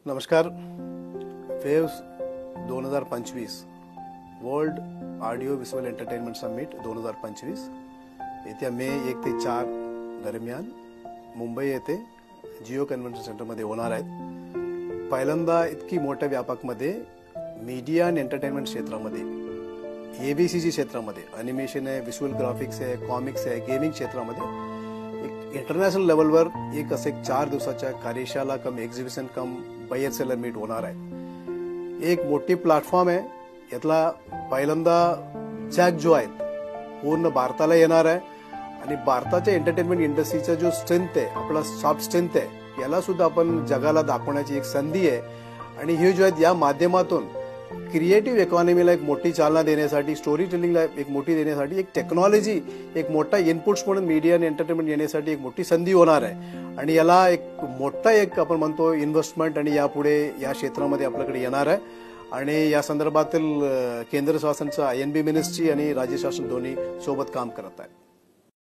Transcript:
नमस्कार. Waves 2025 world audio visual entertainment summit 2025 येत्या मे 1 ते 4 दरम्यान मुंबई येथे जिओ कन्व्हेन्शन सेंटरमध्ये होणार आहेत. पहिल्यांदा इतकी मोठ्या व्यापकमध्ये मीडिया आणि एंटरटेनमेंट क्षेत्रामध्ये एबीसीजी क्षेत्रामध्ये एनिमेशन आहे, व्हिज्युअल ग्राफिक्स आहे, कॉमिक्स आहे, गेमिंग क्षेत्रामध्ये इंटरनॅशनल लेवलवर एक 4 दिवसाच्या कार्यशाळा कम एक्झिबिशन कम बायर सेलर मीट होणार आहे. एक मोठी प्लॅटफॉर्म आहे. यातला पहिल्यांदा जग जो आहे पूर्ण भारताला येणार आहे आणि भारताच्या एंटरटेनमेंट इंडस्ट्रीचा जो स्ट्रेंथ आहे, आपला सॉफ्ट स्ट्रेंथ आहे, याला सुद्धा आपण जगाला दाखवण्याची एक संधी आहे. आणि हे जो आहे या माध्यमातून क्रिएटिव्ह इकॉनॉमीला एक मोठी चालना देण्यासाठी, स्टोरी टेलिंगला एक मोठी देण्यासाठी, एक टेक्नॉलॉजी एक मोठा इनपुट्स म्हणून मीडिया आणि एंटरटेनमेंट येण्यासाठी एक मोठी संधी होणार आहे. आणि याला एक मोठा आपण म्हणतो इन्व्हेस्टमेंट आणि यापुढे या क्षेत्रामध्ये आपल्याकडे येणार आहे. आणि या संदर्भातील केंद्र शासनाचा INB मिनिस्ट्री आणि राज्य शासन दोन्ही सोबत काम करत आहे.